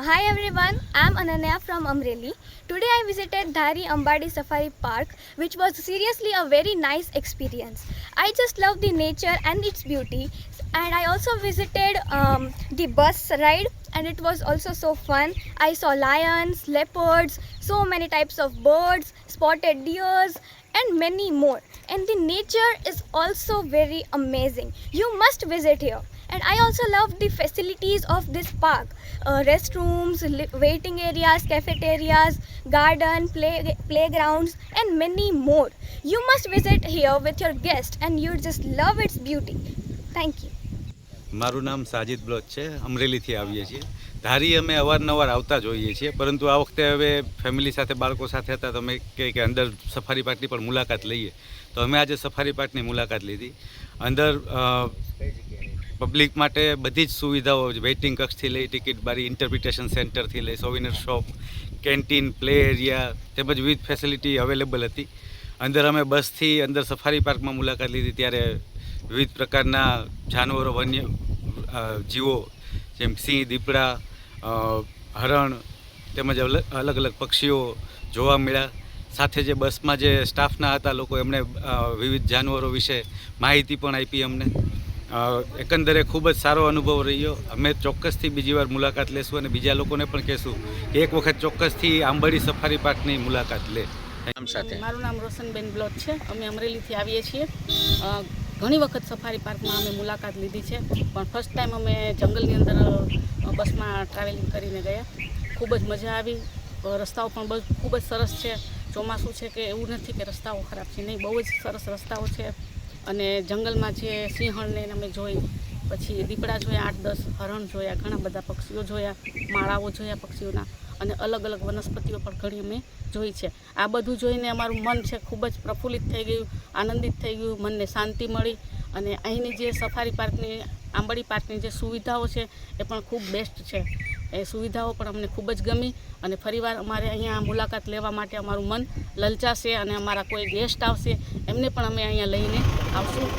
Hi everyone, I'm Ananya from Amreli. Today I visited Dhari Ambadi Safari Park, which was seriously a very nice experience. I just love the nature and its beauty, and I also visited the bus ride, and it was also so fun. I saw lions, leopards, so many types of birds, spotted deers, and many more. And the nature is also very amazing. You must visit here. And I also love the facilities of this park: restrooms, waiting areas, cafeterias, garden, playgrounds, and many more. You must visit here with your guest, and you just love its beauty. Thank you. મારું નામ સાજિદ બ્લોચ છે. અમરેલીથી આવીએ છીએ. ધારી અમે અવારનવાર આવતા જ હોઈએ છીએ, પરંતુ આ વખતે હવે ફેમિલી સાથે બાળકો સાથે હતા તો અમે કે અંદર સફારી પાર્કની પણ મુલાકાત લઈએ, તો અમે આજે સફારી પાર્કની મુલાકાત લીધી. અંદર પબ્લિક માટે બધી જ સુવિધાઓ, વેઇટિંગ કક્ષથી લઈ ટિકિટ બારી, ઇન્ટરપ્રિટેશન સેન્ટરથી લઈ સોવિનર શોપ, કેન્ટીન, પ્લે એરિયા તેમજ વિવિધ ફેસિલિટી અવેલેબલ હતી. અંદર અમે બસથી અંદર સફારી પાર્કમાં મુલાકાત લીધી ત્યારે વિવિધ પ્રકારના જાનવરો, વન્ય જીવો જેમ સિંહ, દીપડા, હરણ તેમજ અલગ અલગ પક્ષીઓ જોવા મળ્યા. સાથે જે બસમાં જે સ્ટાફના હતા લોકો, એમણે વિવિધ જાનવરો વિશે માહિતી પણ આપી અમને. એકંદરે ખૂબ જ સારો અનુભવ રહ્યો. અમે ચોક્કસથી બીજી વાર મુલાકાત લેશું અને બીજા લોકોને પણ કહેશું કે એક વખત ચોક્કસથી આંબડી સફારી પાર્કની મુલાકાત લે. મારું નામ રોશનબેન બ્લોચ છે. અમે અમરેલીથી આવીએ છીએ. ઘણી વખત સફારી પાર્કમાં અમે મુલાકાત લીધી છે, પણ ફર્સ્ટ ટાઈમ અમે જંગલની અંદર બસમાં ટ્રાવેલિંગ કરીને ગયા. ખૂબ જ મજા આવી. રસ્તાઓ પણ ખૂબ જ સરસ છે. ચોમાસું છે કે એવું નથી કે રસ્તાઓ ખરાબ છે, નહીં, બહુ જ સરસ રસ્તાઓ છે. અને જંગલમાં જે સિંહણને અમે જોઈ, પછી દીપડા જોયા, 8-10 હરણ જોયા, ઘણા બધા પક્ષીઓ જોયા, માળાઓ જોયા પક્ષીઓના, અને અલગ અલગ વનસ્પતિઓ પણ ઘણી અમે જોઈ છે. આ બધું જોઈને અમારું મન છે ખૂબ જ પ્રફુલ્લિત થઈ ગયું, આનંદિત થઈ ગયું, મનને શાંતિ મળી. અને અહીંની જે સફારી પાર્કની, આંબડી પાર્કની જે સુવિધાઓ છે એ પણ ખૂબ બેસ્ટ છે. એ સુવિધાઓ પણ અમને ખૂબ જ ગમી, અને ફરીવાર અમારે અહીંયા મુલાકાત લેવા માટે અમારું મન લલચાશે, અને અમારા કોઈ ગેસ્ટ આવશે એમને પણ અમે અહીંયા લઈને આવશું.